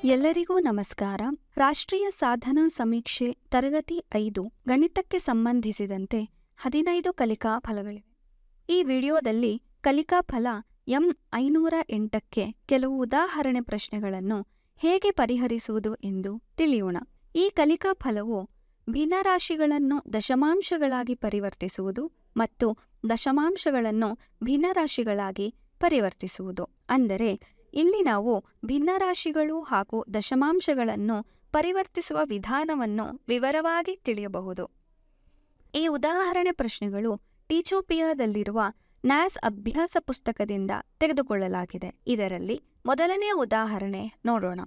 ಎಲ್ಲರಿಗೂ ನಮಸ್ಕಾರ. ರಾಷ್ಟ್ರೀಯ ಸಾಧನಾ ಸಮೀಕ್ಷೆ ತರಗತಿ 5 ಗಣಿತಕ್ಕೆ ಸಂಬಂಧಿಸಿದಂತೆ 15 ಕಲಿಕಾ ಫಲಗಳಿವೆ. ಈ ವಿಡಿಯೋದಲ್ಲಿ ಕಲಿಕಾ ಫಲ M508ಕ್ಕೆ ಕೆಲವು ಉದಾಹರಣೆ ಪ್ರಶ್ನೆಗಳನ್ನು ಹೇಗೆ ಪರಿಹರಿಸುವುದು ಎಂದು ತಿಳಿಯೋಣ. ಈ ಕಲಿಕಾ ಫಲವು ಭಿನ್ನರಾಶಿಗಳನ್ನು ದಶಮಾಂಶಗಳಾಗಿ ಪರಿವರ್ತಿಸುವುದು ಮತ್ತು ದಶಮಾಂಶಗಳನ್ನು ಭಿನ್ನರಾಶಿಗಳಾಗಿ ಪರಿವರ್ತಿಸುವುದು. ಅಂದರೆ ಇಲ್ಲಿ ನಾವು ಭಿನ್ನರಾಶಿಗಳು ಹಾಗೂ ದಶಮಾಂಶಗಳನ್ನು ಪರಿವರ್ತಿಸುವ ವಿಧಾನವನ್ನು ವಿವರವಾಗಿ ತಿಳಿಯಬಹುದು. ಈ ಉದಾಹರಣೆ ಪ್ರಶ್ನೆಗಳು ಟೀಚೋಪಿಯಾದಲ್ಲಿರುವ ನ್ಯಾಸ್ ಅಭ್ಯಾಸ ಪುಸ್ತಕದಿಂದ ತೆಗೆದುಕೊಳ್ಳಲಾಗಿದೆ. ಇದರಲ್ಲಿ ಮೊದಲನೆಯ ಉದಾಹರಣೆ ನೋಡೋಣ.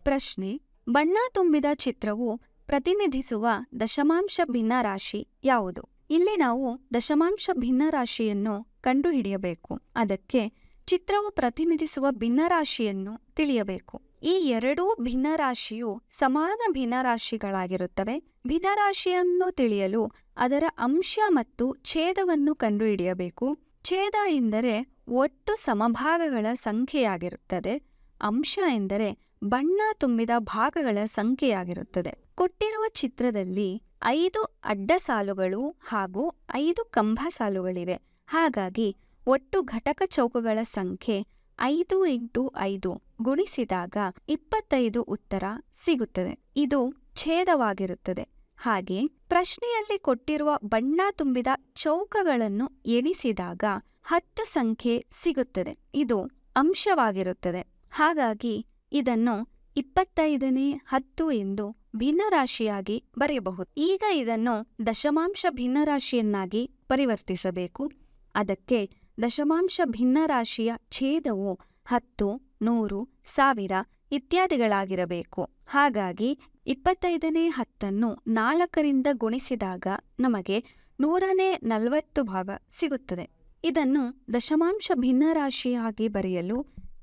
ಪ್ರಶ್ನೆ: ಬಣ್ಣ ತುಂಬಿದ ಚಿತ್ರವು ಪ್ರತಿನಿಧಿಸುವ ದಶಮಾಂಶ ಭಿನ್ನರಾಶಿ ಯಾವುದು? ಇಲ್ಲಿ ನಾವು ದಶಮಾಂಶ ಭಿನ್ನರಾಶಿಯನ್ನು ಕಂಡುಹಿಡಿಯಬೇಕು. ಅದಕ್ಕೆ ಚಿತ್ರವು ಪ್ರತಿನಿಧಿಸುವ ಭಿನ್ನರಾಶಿಯನ್ನು ತಿಳಿಯಬೇಕು. ಈ ಎರಡೂ ಭಿನ್ನರಾಶಿಯು ಸಮಾನ ಭಿನ್ನರಾಶಿಗಳಾಗಿರುತ್ತವೆ. ಭಿನ್ನರಾಶಿಯನ್ನು ತಿಳಿಯಲು ಅದರ ಅಂಶ ಮತ್ತು ಛೇದವನ್ನು ಕಂಡುಹಿಡಿಯಬೇಕು. ಛೇದ ಎಂದರೆ ಒಟ್ಟು ಸಮಭಾಗಗಳ ಸಂಖ್ಯೆಯಾಗಿರುತ್ತದೆ. ಅಂಶ ಎಂದರೆ ಬಣ್ಣ ತುಂಬಿದ ಭಾಗಗಳ ಸಂಖ್ಯೆಯಾಗಿರುತ್ತದೆ. ಕೊಟ್ಟಿರುವ ಚಿತ್ರದಲ್ಲಿ 5 ಅಡ್ಡ ಸಾಲುಗಳು ಹಾಗೂ 5 ಕಂಬ ಸಾಲುಗಳಿವೆ. ಹಾಗಾಗಿ ಒಟ್ಟು ಘಟಕ ಚೌಕಗಳ ಸಂಖ್ಯೆ 5 × 5 ಗುಣಿಸಿದಾಗ 25 ಉತ್ತರ ಸಿಗುತ್ತದೆ. ಇದು ಛೇದವಾಗಿರುತ್ತದೆ. ಹಾಗೆ ಪ್ರಶ್ನೆಯಲ್ಲಿ ಕೊಟ್ಟಿರುವ ಬಣ್ಣ ತುಂಬಿದ ಚೌಕಗಳನ್ನು ಎಣಿಸಿದಾಗ 10 ಸಂಖ್ಯೆ ಸಿಗುತ್ತದೆ. ಇದು ಅಂಶವಾಗಿರುತ್ತದೆ. ಹಾಗಾಗಿ ಇದನ್ನು 25ನೇ 10 ಎಂದು ಭಿನ್ನರಾಶಿಯಾಗಿ ಬರೆಯಬಹುದು. ಈಗ ಇದನ್ನು ದಶಮಾಂಶ ಭಿನ್ನರಾಶಿಯನ್ನಾಗಿ ಪರಿವರ್ತಿಸಬೇಕು. ಅದಕ್ಕೆ ದಶಮಾಂಶ ಭಿನ್ನರಾಶಿಯ ಛೇದವು 10, 100, 1000 ಇತ್ಯಾದಿಗಳಾಗಿರಬೇಕು. ಹಾಗಾಗಿ 25ನೇ 10ನ್ನು 4ರಿಂದ ಗುಣಿಸಿದಾಗ ನಮಗೆ 100ನೇ 40 ಭಾಗ ಸಿಗುತ್ತದೆ. ಇದನ್ನು ದಶಮಾಂಶ ಭಿನ್ನರಾಶಿಯಾಗಿ ಬರೆಯಲು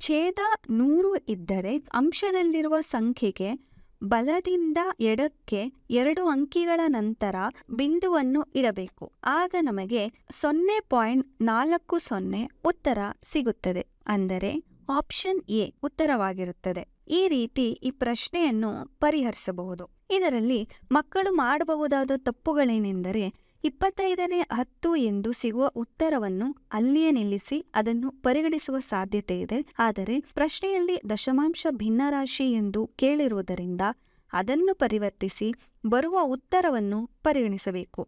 ಛೇದ 100 ಇದ್ದರೆ ಅಂಶದಲ್ಲಿರುವ ಸಂಖ್ಯೆಗೆ ಬಲದಿಂದ ಎಡಕ್ಕೆ 2 ಅಂಕಿಗಳ ನಂತರ ಬಿಂದುವನ್ನು ಇಡಬೇಕು. ಆಗ ನಮಗೆ 0.40 ಉತ್ತರ ಸಿಗುತ್ತದೆ. ಅಂದರೆ ಆಪ್ಷನ್ ಎ ಉತ್ತರವಾಗಿರುತ್ತದೆ. ಈ ರೀತಿ ಈ ಪ್ರಶ್ನೆಯನ್ನು ಪರಿಹರಿಸಬಹುದು. ಇದರಲ್ಲಿ ಮಕ್ಕಳು ಮಾಡಬಹುದಾದ ತಪ್ಪುಗಳೇನೆಂದರೆ 25ನೇ 10 ಎಂದು ಸಿಗುವ ಉತ್ತರವನ್ನು ಅಲ್ಲಿಯೇ ನಿಲ್ಲಿಸಿ ಅದನ್ನು ಪರಿಗಣಿಸುವ ಸಾಧ್ಯತೆ ಇದೆ. ಆದರೆ ಪ್ರಶ್ನೆಯಲ್ಲಿ ದಶಮಾಂಶ ಭಿನ್ನರಾಶಿ ಎಂದು ಕೇಳಿರುವುದರಿಂದ ಅದನ್ನು ಪರಿವರ್ತಿಸಿ ಬರುವ ಉತ್ತರವನ್ನು ಪರಿಗಣಿಸಬೇಕು.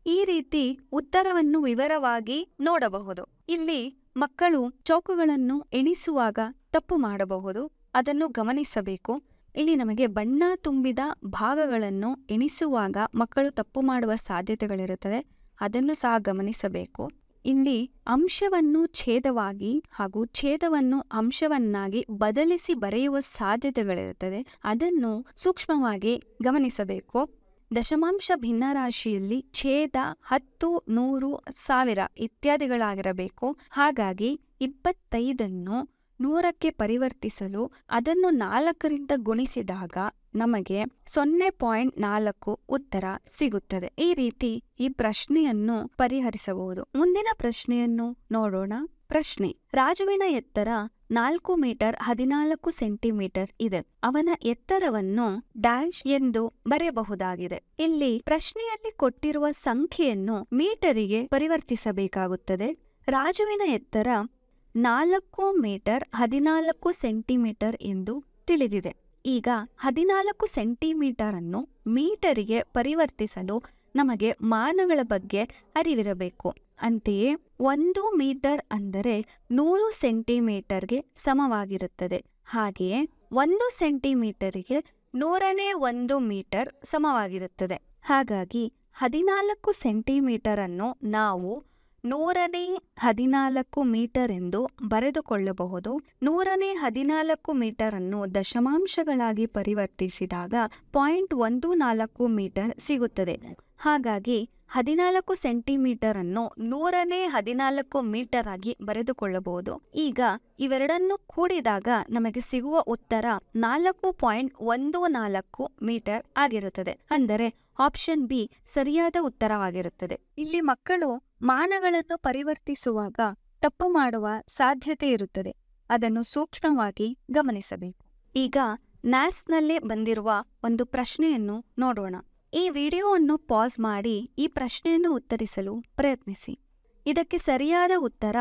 ಈ ರೀತಿ ಉತ್ತರವನ್ನು ವಿವರವಾಗಿ ನೋಡಬಹುದು. ಇಲ್ಲಿ ಮಕ್ಕಳು ಚೌಕಗಳನ್ನು ಎಣಿಸುವಾಗ ತಪ್ಪು ಮಾಡಬಹುದು. ಅದನ್ನು ಗಮನಿಸಬೇಕು. ಇಲ್ಲಿ ನಮಗೆ ಬಣ್ಣ ತುಂಬಿದ ಭಾಗಗಳನ್ನು ಎಣಿಸುವಾಗ ಮಕ್ಕಳು ತಪ್ಪು ಮಾಡುವ ಸಾಧ್ಯತೆಗಳಿರುತ್ತದೆ. ಅದನ್ನು ಸಹ ಗಮನಿಸಬೇಕು. ಇಲ್ಲಿ ಅಂಶವನ್ನು ಛೇದವಾಗಿ ಹಾಗೂ ಛೇದವನ್ನು ಅಂಶವನ್ನಾಗಿ ಬದಲಿಸಿ ಬರೆಯುವ ಸಾಧ್ಯತೆಗಳಿರುತ್ತದೆ. ಅದನ್ನು ಸೂಕ್ಷ್ಮವಾಗಿ ಗಮನಿಸಬೇಕು. ದಶಮಾಂಶ ಭಿನ್ನರಾಶಿಯಲ್ಲಿ ಛೇದ 10, 100, 1000 ಇತ್ಯಾದಿಗಳಾಗಿರಬೇಕು. ಹಾಗಾಗಿ 25ನ್ನು 100ಕ್ಕೆ ಪರಿವರ್ತಿಸಲು ಅದನ್ನು 4ರಿಂದ ಗುಣಿಸಿದಾಗ ನಮಗೆ 0.4 ಉತ್ತರ ಸಿಗುತ್ತದೆ. ಈ ರೀತಿ ಈ ಪ್ರಶ್ನೆಯನ್ನು ಪರಿಹರಿಸಬಹುದು. ಮುಂದಿನ ಪ್ರಶ್ನೆಯನ್ನು ನೋಡೋಣ. ಪ್ರಶ್ನೆ: ರಾಜುವಿನ ಎತ್ತರ 4 ಮೀಟರ್ 14 ಸೆಂಟಿಮೀಟರ್ ಇದೆ. ಅವನ ಎತ್ತರವನ್ನು ಡ್ಯಾಶ್ ಎಂದು ಬರೆಯಬಹುದಾಗಿದೆ. ಇಲ್ಲಿ ಪ್ರಶ್ನೆಯಲ್ಲಿ ಕೊಟ್ಟಿರುವ ಸಂಖ್ಯೆಯನ್ನು ಮೀಟರಿಗೆ ಪರಿವರ್ತಿಸಬೇಕಾಗುತ್ತದೆ. ರಾಜುವಿನ ಎತ್ತರ 4 ಮೀಟರ್ 14 ಸೆಂಟಿಮೀಟರ್ ಎಂದು ತಿಳಿದಿದೆ. ಈಗ 14 ಸೆಂಟಿಮೀಟರ್ ಅನ್ನು ಮೀಟರಿಗೆ ಪರಿವರ್ತಿಸಲು ನಮಗೆ ಮಾನಗಳ ಬಗ್ಗೆ ಅರಿವಿರಬೇಕು. ಅಂತೆಯೇ 1 ಮೀಟರ್ ಅಂದರೆ 100 ಸೆಂಟಿಮೀಟರ್ಗೆ ಸಮವಾಗಿರುತ್ತದೆ. ಹಾಗೆಯೇ 1 ಸೆಂಟಿಮೀಟರಿಗೆ 100ನೇ 1 ಮೀಟರ್ ಸಮವಾಗಿರುತ್ತದೆ. ಹಾಗಾಗಿ 14 ಸೆಂಟಿಮೀಟರ್ ಅನ್ನು ನಾವು 100ನೇ 14 ಮೀಟರ್ ಎಂದು ಬರೆದುಕೊಳ್ಳಬಹುದು. 100ನೇ 14 ಮೀಟರ್ ಅನ್ನು ದಶಮಾಂಶಗಳಾಗಿ ಪರಿವರ್ತಿಸಿದಾಗ 0.14 ಮೀಟರ್ ಸಿಗುತ್ತದೆ. ಹಾಗಾಗಿ 14 ಸೆಂಟಿಮೀಟರ್ ಅನ್ನು 100ನೇ 14 ಮೀಟರ್ ಆಗಿ ಬರೆದುಕೊಳ್ಳಬಹುದು. ಈಗ ಇವೆರಡನ್ನು ಕೂಡಿದಾಗ ನಮಗೆ ಸಿಗುವ ಉತ್ತರ 4.14 ಮೀಟರ್ ಆಗಿರುತ್ತದೆ. ಅಂದರೆ ಆಪ್ಷನ್ ಬಿ ಸರಿಯಾದ ಉತ್ತರವಾಗಿರುತ್ತದೆ. ಇಲ್ಲಿ ಮಕ್ಕಳು ಮಾನಗಳನ್ನು ಪರಿವರ್ತಿಸುವಾಗ ತಪ್ಪು ಮಾಡುವ ಸಾಧ್ಯತೆ ಇರುತ್ತದೆ. ಅದನ್ನು ಸೂಕ್ಷ್ಮವಾಗಿ ಗಮನಿಸಬೇಕು. ಈಗ ನ್ಯಾಸ್ನಲ್ಲಿ ಬಂದಿರುವ ಒಂದು ಪ್ರಶ್ನೆಯನ್ನು ನೋಡೋಣ. ಈ ವಿಡಿಯೋವನ್ನು ಪಾಸ್ ಮಾಡಿ ಈ ಪ್ರಶ್ನೆಯನ್ನು ಉತ್ತರಿಸಲು ಪ್ರಯತ್ನಿಸಿ. ಇದಕ್ಕೆ ಸರಿಯಾದ ಉತ್ತರ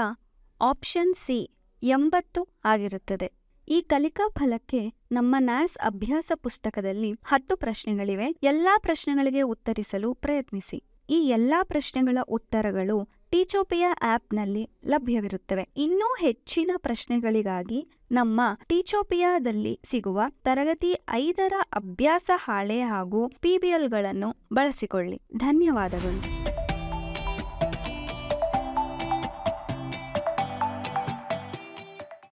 ಆಪ್ಷನ್ ಸಿ 80 ಆಗಿರುತ್ತದೆ. ಈ ಕಲಿಕಾ ಫಲಕ್ಕೆ ನಮ್ಮ ನ್ಯಾಸ್ ಅಭ್ಯಾಸ ಪುಸ್ತಕದಲ್ಲಿ 10 ಪ್ರಶ್ನೆಗಳಿವೆ. ಎಲ್ಲಾ ಪ್ರಶ್ನೆಗಳಿಗೆ ಉತ್ತರಿಸಲು ಪ್ರಯತ್ನಿಸಿ. ಈ ಎಲ್ಲಾ ಪ್ರಶ್ನೆಗಳ ಉತ್ತರಗಳು ಟೀಚೋಪಿಯಾ ಆಪ್ನಲ್ಲಿ ಲಭ್ಯವಿರುತ್ತವೆ. ಇನ್ನೂ ಹೆಚ್ಚಿನ ಪ್ರಶ್ನೆಗಳಿಗಾಗಿ ನಮ್ಮ ಟೀಚೋಪಿಯಾದಲ್ಲಿ ಸಿಗುವ ತರಗತಿ 5ರ ಅಭ್ಯಾಸ ಹಾಳೆ ಹಾಗೂ PBLಗಳನ್ನು ಬಳಸಿಕೊಳ್ಳಿ. ಧನ್ಯವಾದಗಳು.